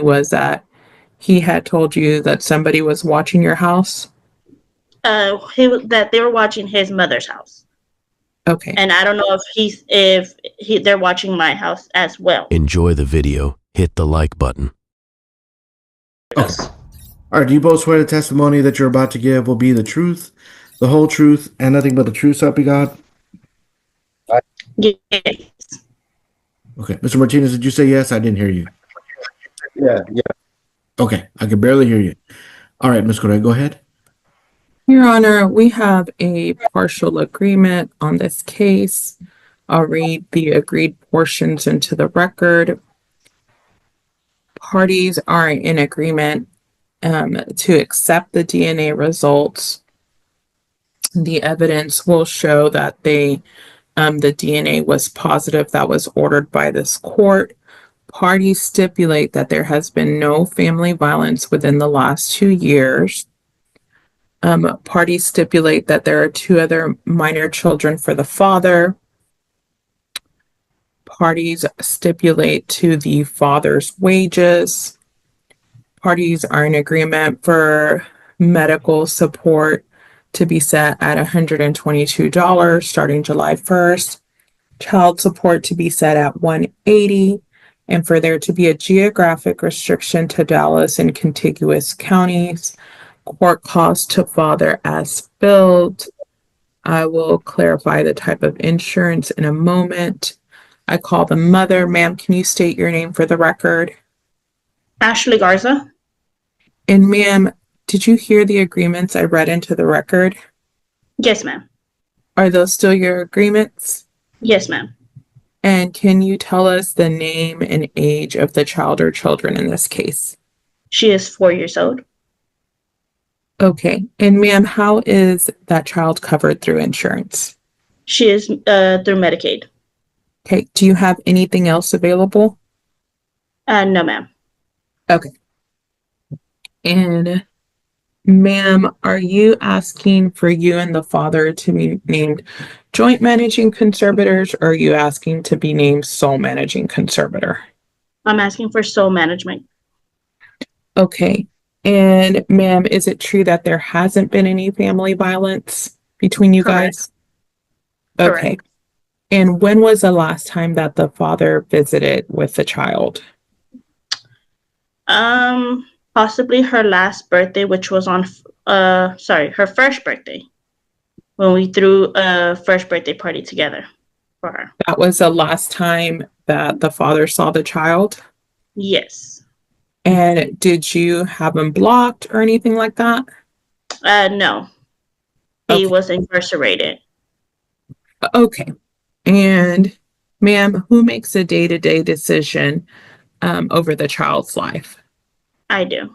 was that he had told you that somebody was watching your house? That they were watching his mother's house, Okay. and I don't know if they're watching my house as well. Enjoy the video. Hit the like button. Okay. All right. Do you both swear the testimony that you're about to give will be the truth, the whole truth, and nothing but the truth, so help you God? Yes. Okay. Mr. Martinez, did you say yes? I didn't hear you. Yeah. Okay. I can barely hear you. All right, Ms. Correa, go ahead. Your Honor, we have a partial agreement on this case. I'll read the agreed portions into the record. Parties are in agreement to accept the DNA results. The evidence will show that the DNA was positive that was ordered by this court. Parties stipulate that there has been no family violence within the last 2 years. Parties stipulate that there are 2 other minor children for the father. Parties stipulate to the father's wages. Parties are in agreement for medical support to be set at $122 starting July 1st. Child support to be set at $180, and for there to be a geographic restriction to Dallas and contiguous counties. Court costs to father as billed. I will clarify the type of insurance in a moment. I call the mother. Ma'am, can you state your name for the record? Ashley Garza. And ma'am, did you hear the agreements I read into the record? Yes, ma'am. Are those still your agreements? Yes, ma'am. And can you tell us the name and age of the child or children in this case? She is 4 years old. Okay. And ma'am, how is that child covered through insurance? She is through Medicaid. Okay. Do you have anything else available? No, ma'am. Okay. And ma'am, are you asking for you and the father to be named joint managing conservators, or are you asking to be named sole managing conservator? I'm asking for sole management. Okay. And ma'am, is it true that there hasn't been any family violence between you Correct. guys? Okay. Correct. And when was the last time that the father visited with the child? Possibly her last birthday, which was on her first birthday, when we threw a first birthday party together for her. That was the last time that the father saw the child? Yes. And did you have him blocked or anything like that? No. He Okay. was incarcerated. Okay. And ma'am, who makes a day-to-day decision over the child's life? I do.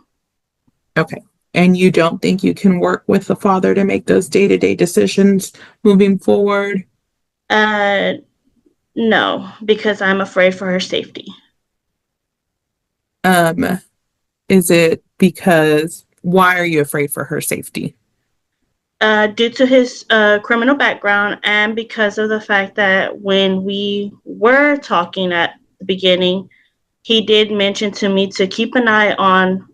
Okay. And you don't think you can work with the father to make those day-to-day decisions moving forward? No, because I'm afraid for her safety. Is it because, why are you afraid for her safety? Due to his criminal background, and because of the fact that when we were talking at the beginning, he did mention to me to keep an eye on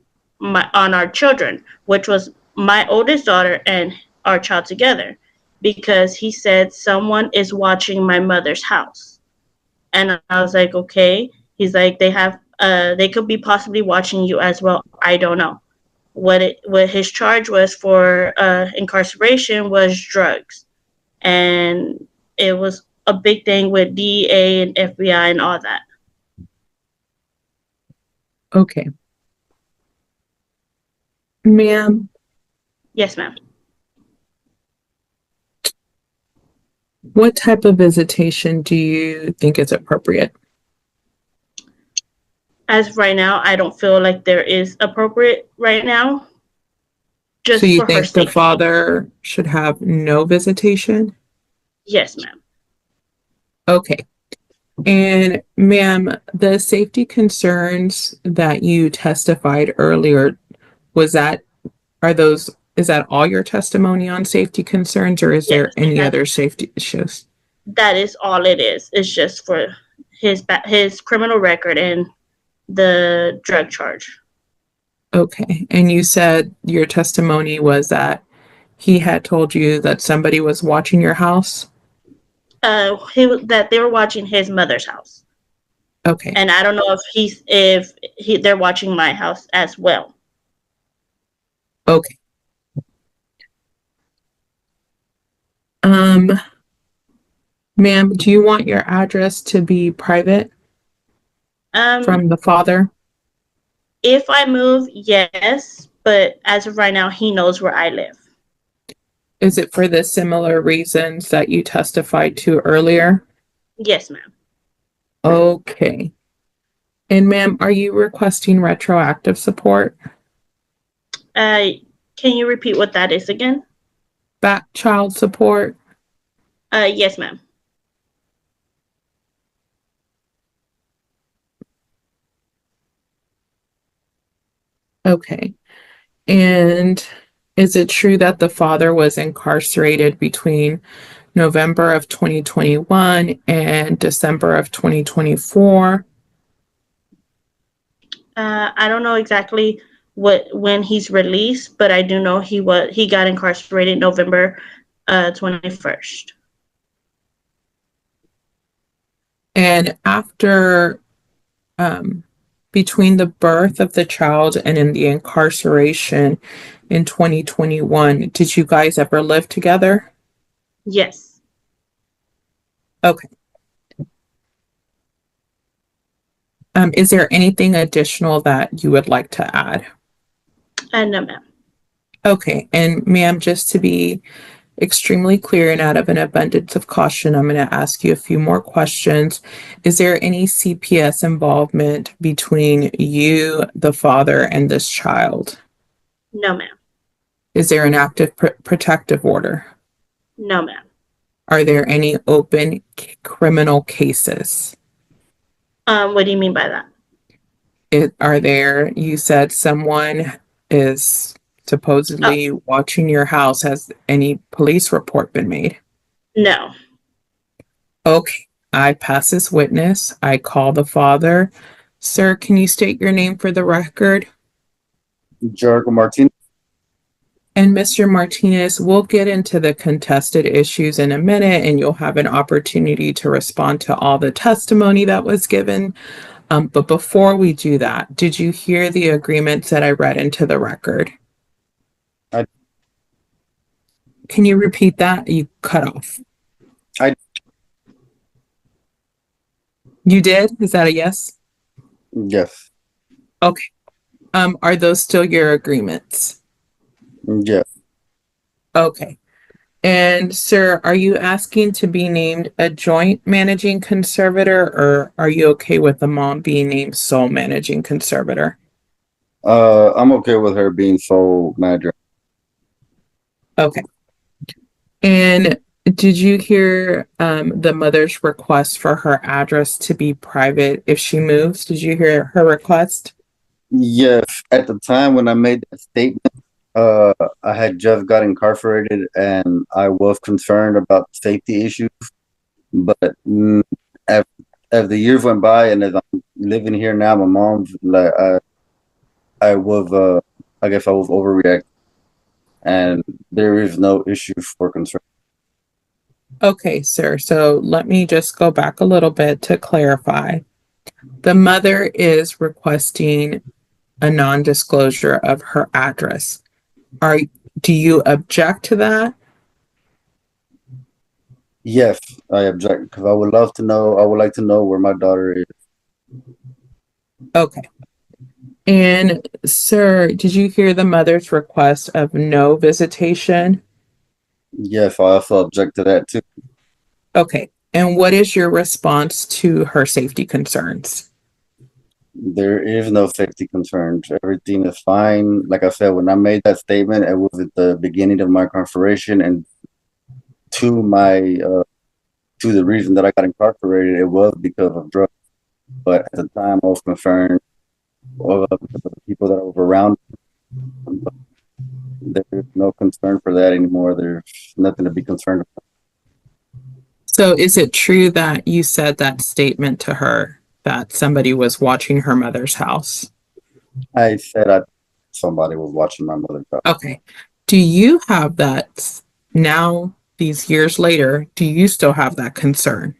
our children, which was my oldest daughter and our child together, because he said someone is watching my mother's house. And I was like, okay. He's like, they could be possibly watching you as well. I don't know. What his charge was for incarceration was drugs, and it was a big thing with DEA and FBI and all that. Okay. Ma'am? Yes, ma'am. What type of visitation do you think is appropriate? As of right now, I don't feel like there is appropriate right now. Just so you for her think the safety. father should have no visitation? Yes, ma'am. Okay. And ma'am, the safety concerns that you testified earlier, is that all your testimony on safety concerns, or is there any other safety issues? That is all it is. It's just for his criminal record and the drug charge. Okay. And you said your testimony was that he had told you that somebody was watching your house? That they were watching his mother's house, Okay. and I don't know if they're watching my house as well. Okay. Um, ma'am, do you want your address to be private Um, from the father? if I move, yes, but as of right now, he knows where I live. Is it for the similar reasons that you testified to earlier? Yes, ma'am. Okay. And ma'am, are you requesting retroactive support? Uh, can you repeat what that is again? Back child support? Yes, ma'am. Okay. And is it true that the father was incarcerated between November of 2021 and December of 2024? I don't know exactly when he's released, but I do know he got incarcerated November 21st. And after, between the birth of the child and in the incarceration in 2021, did you guys ever live together? Yes. Okay. Is there anything additional that you would like to add? No, ma'am. Okay. And ma'am, just to be extremely clear and out of an abundance of caution, I'm going to ask you a few more questions. Is there any CPS involvement between you, the father, and this child? No, ma'am. Is there an active protective order? No, ma'am. Are there any open criminal cases? What do you mean by that? Are there, you said someone is Oh, supposedly watching your house. Has any police report been made? no. Okay, I pass this witness. I call the father. Sir, can you state your name for the record? Jericho Martinez. And Mr. Martinez, we'll get into the contested issues in a minute, and you'll have an opportunity to respond to all the testimony that was given. But before we do that, did you hear the agreements that I read into the record? I- Can you repeat that? You cut off. I- You did? Is that a yes? Yes. Okay. Are those still your agreements? Yes. Okay. And sir, are you asking to be named a joint managing conservator, or are you okay with the mom being named sole managing conservator? I'm okay with her being sole manager. Okay. And did you hear the mother's request for her address to be private if she moves? Did you hear her request? Yes. At the time when I made that statement, I had just got incarcerated and I was concerned about safety issues. But as, as the years went by and as I'm living here now, my mom's like, I was, I guess I was overreacting, and there is no issue for concern. Okay, sir. So let me just go back a little bit to clarify. The mother is requesting a non-disclosure of her address. Are do you object to that? Yes, I object because I would love to know. I would like to know where my daughter is. Okay. And sir, did you hear the mother's request of no visitation? Yes, I also object to that too. Okay. And what is your response to her safety concerns? There is no safety concerns. Everything is fine. Like I said, when I made that statement, it was at the beginning of my incarceration, and to my to the reason that I got incarcerated, it was because of drugs. But at the time, I was concerned because of the people that were around. There's no concern for that anymore. There's nothing to be concerned about. So is it true that you said that statement to her that somebody was watching her mother's house? I said somebody was watching my mother. Okay. Do you have that now, these years later? Do you still have that concern?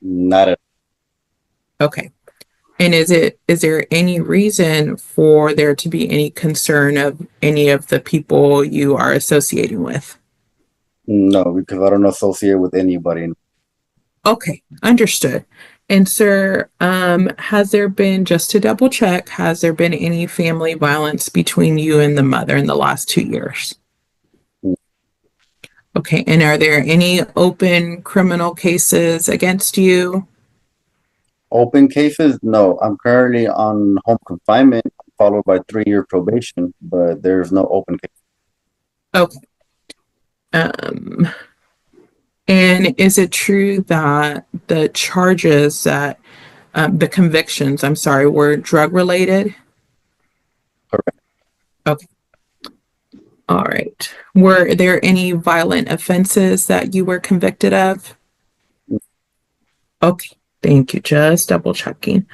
Not at Okay. And is there any reason for there to be any concern of any of the people you are associating with? No, because I don't associate with anybody. Okay, understood. And sir, has there been, just to double check, has there been any family violence between you and the mother in the last 2 years? Okay, and are there any open criminal cases against you? Open cases? No. I'm currently on home confinement, followed by 3-year probation, but there's no open case. Okay. Um, and is it true that the charges that, the convictions, I'm sorry, were drug related? Correct. Okay. All right. Were there any violent offenses that you were convicted of? Okay. Thank you. Just double checking.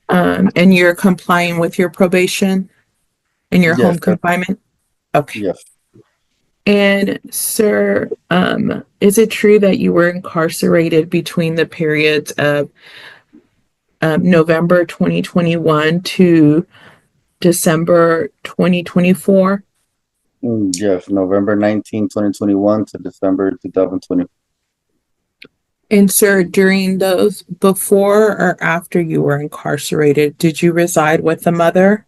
And you're complying with your probation and your home Yes. confinement? Okay. Yes. And sir, is it true that you were incarcerated between the periods of November 2021 to December 2024? Yes. November 19, 2021 to December 2020. And sir, during those, before or after you were incarcerated, did you reside with the mother?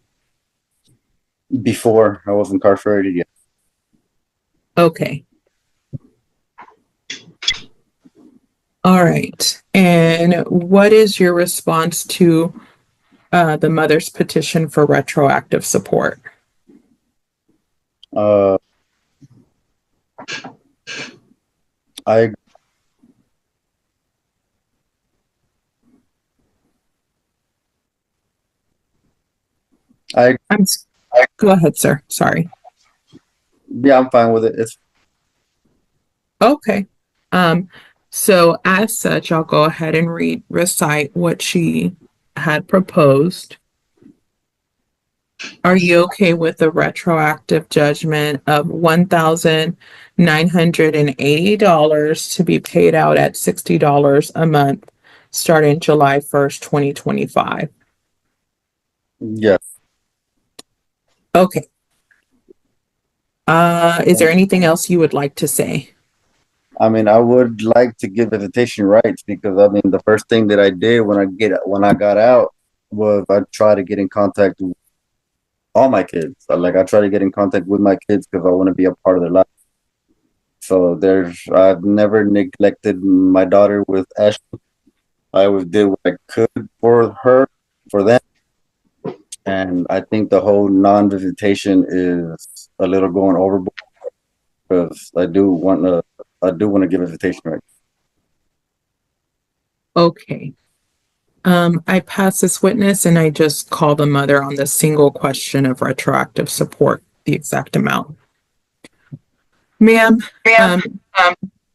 Before I was incarcerated, yes. Okay. All right. And what is your response to the mother's petition for retroactive support? Uh, I I I'm, go ahead, sir. Sorry. yeah, I'm fine with it. It's Okay. So as such, I'll go ahead and recite what she had proposed. Are you okay with the retroactive judgment of $1,980 to be paid out at $60 a month starting July 1st, 2025? yes. Okay. Is there anything else you would like to say? I mean, I would like to give visitation rights because I mean, the first thing that I did when I got out was I tried to get in contact with all my kids. I try to get in contact with my kids because I want to be a part of their life. So I've never neglected my daughter with Ashley. I always did what I could for her, for them. And I think the whole non-visitation is a little going overboard because I do want to give visitation rights. Okay. I pass this witness and I just call the mother on the single question of retroactive support, the exact amount. Ma'am,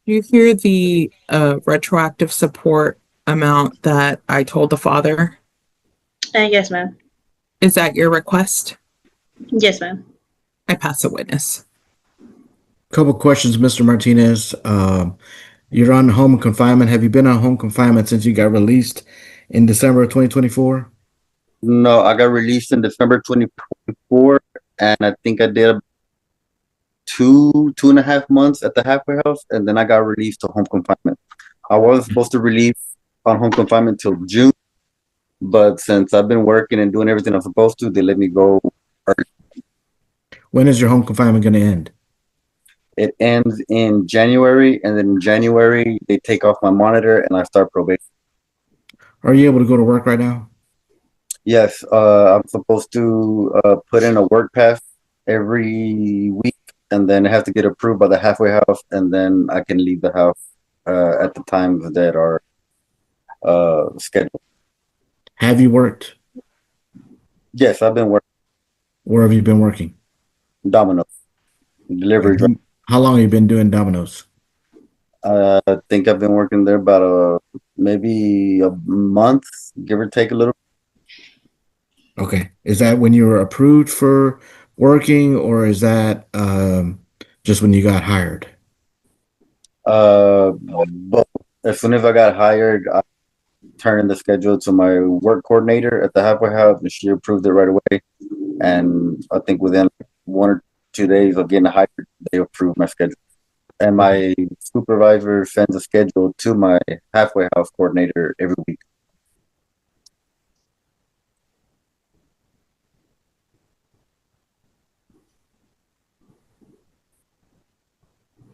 you hear the retroactive support amount that I told the father? Yes, ma'am. Is that your request? Yes, ma'am. I pass a witness. Couple questions, Mr. Martinez. You're on home confinement. Have you been on home confinement since you got released in December of 2024? No, I got released in December 2024, and I think I did 2.5 months at the halfway house, and then I got released to home confinement. I wasn't supposed to release on home confinement till June, but since I've been working and doing everything I'm supposed to, they let me go early. When is your home confinement going to end? It ends in January, and then in January they take off my monitor and I start probation. Are you able to go to work right now? Yes, I'm supposed to put in a work pass every week, and then I have to get approved by the halfway house, and then I can leave the house at the times that are scheduled. Have you worked? Yes, I've been working Where have you been working? Domino's delivery driver. How long have you been doing Domino's? I think I've been working there about maybe a month, give or take a little. Okay. Is that when you were approved for working, or is that just when you got hired? But as soon as I got hired, I turned in the schedule to my work coordinator at the halfway house, and she approved it right away. And I think within 1 or 2 days of getting hired, they approved my schedule. And my supervisor sends a schedule to my halfway house coordinator every week.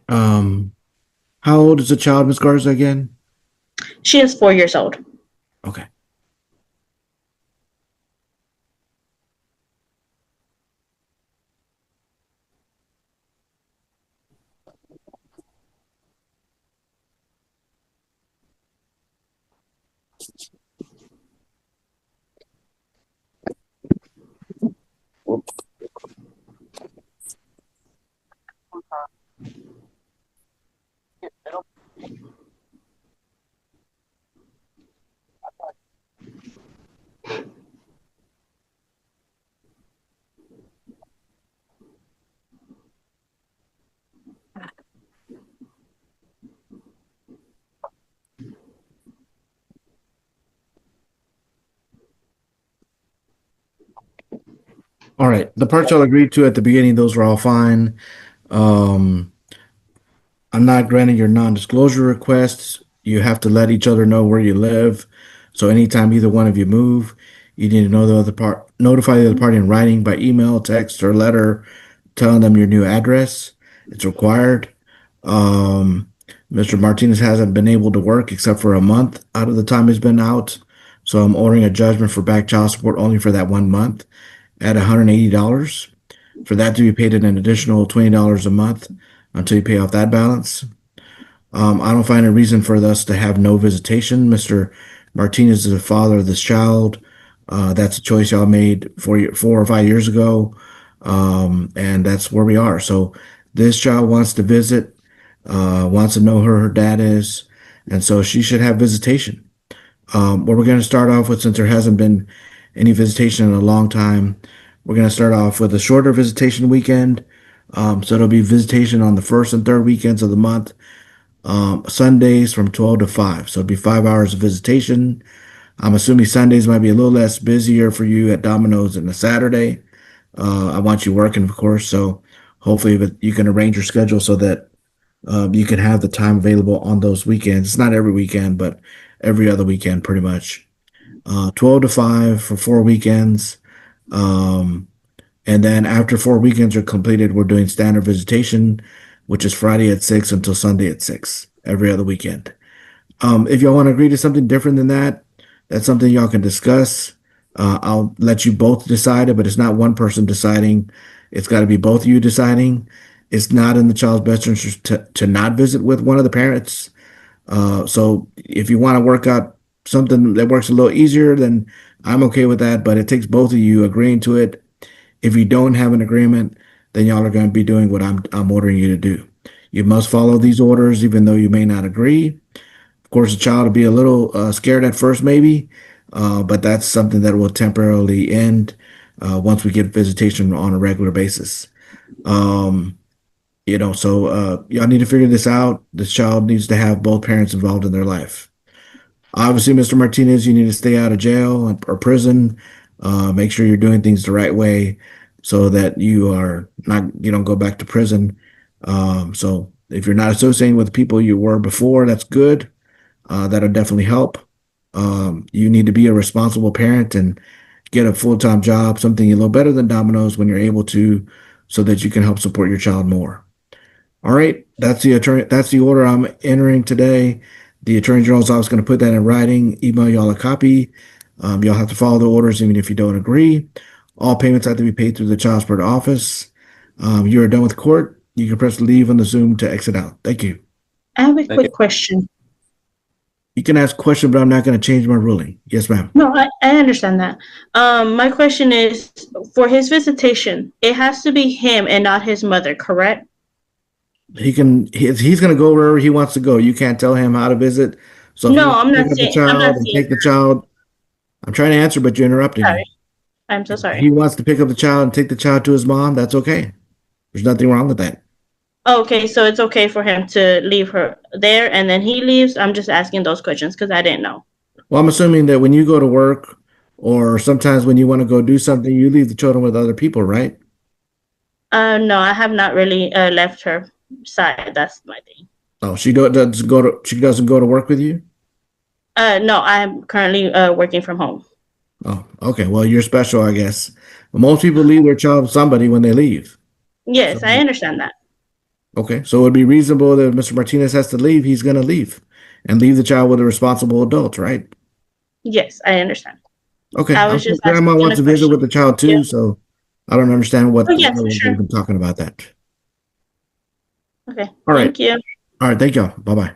Um, how old is the child, Miss Garza, again? She is 4 years old. Okay. All right. The parts y'all agreed to at the beginning, those were all fine. Um, I'm not granting your non-disclosure requests. You have to let each other know where you live. So anytime either one of you move, you need to know the other part, notify the other party in writing by email, text, or letter, telling them your new address. It's required. Um, Mr. Martinez hasn't been able to work except for a month out of the time he's been out. So I'm ordering a judgment for back child support only for that 1 month at $180. For that to be paid an additional $20 a month until you pay off that balance. I don't find a reason for us to have no visitation. Mr. Martinez is the father of this child. That's a choice y'all made 4 or 5 years ago, and that's where we are. So this child wants to visit, wants to know who her dad is, and so she should have visitation. What we're going to start off with, since there hasn't been any visitation in a long time, we're going to start off with a shorter visitation weekend. So it'll be visitation on the first and third weekends of the month, Sundays from 12 to 5. So it'll be 5 hours of visitation. I'm assuming Sundays might be a little less busier for you at Domino's than a Saturday. I want you working, of course. So hopefully you can arrange your schedule so that you can have the time available on those weekends. It's not every weekend, but every other weekend, pretty much. 12 to 5 for 4 weekends. And then after 4 weekends are completed, we're doing standard visitation, which is Friday at 6 until Sunday at 6, every other weekend. If y'all want to agree to something different than that, that's something y'all can discuss. I'll let you both decide it, but it's not one person deciding. It's got to be both of you deciding. It's not in the child's best interest to not visit with one of the parents. So if you want to work out something that works a little easier, then I'm okay with that. But it takes both of you agreeing to it. If you don't have an agreement, then y'all are going to be doing what I'm ordering you to do. You must follow these orders, even though you may not agree. Of course, the child will be a little scared at first, maybe, but that's something that will temporarily end once we get visitation on a regular basis. So y'all need to figure this out. This child needs to have both parents involved in their life. Obviously, Mr. Martinez, you need to stay out of jail or prison. Make sure you're doing things the right way so that you don't go back to prison. So if you're not associating with people you were before, that's good. That'll definitely help. You need to be a responsible parent and get a full-time job, something a little better than Domino's when you're able to, so that you can help support your child more. All right, that's the order I'm entering today. The Attorney General's office is going to put that in writing, email y'all a copy. Y'all have to follow the orders even if you don't agree. All payments have to be paid through the child support office. You are done with court. You can press leave on the Zoom to exit out. Thank you. I have a quick question. You can ask a question, but I'm not going to change my ruling. Yes, ma'am. No, I understand that. My question is, for his visitation, it has to be him and not his mother, correct? He's going to go wherever he wants to go. You can't tell him how to visit, So if he No, wants I'm to not pick up the seeing. I'm child not and seeing. take the child, I'm trying to answer, but you're interrupting me. Sorry, I'm so If sorry. he wants to pick up the child and take the child to his mom, that's okay. There's nothing wrong with that. Okay, so it's okay for him to leave her there and then he leaves. I'm just asking those questions because I didn't know. Well, I'm assuming that when you go to work or sometimes when you want to go do something, you leave the children with other people, right? No, I have not really left her side. That's my thing. Oh, she doesn't go to work with you? No, I'm currently working from home. Oh, okay. Well, you're special, I guess. Most people leave their child with somebody when they leave. So, Yes, I understand that. okay. So it would be reasonable that if Mr. Martinez has to leave, he's going to leave and leave the child with a responsible adult, right? Yes, I understand. Okay. I I'm was sure just grandma asking wants a to visit question. with the child Yeah. too, so I don't understand Oh, why yes, for we're sure. even talking about that. Okay, All right. thank you. All right. Thank you. Bye bye.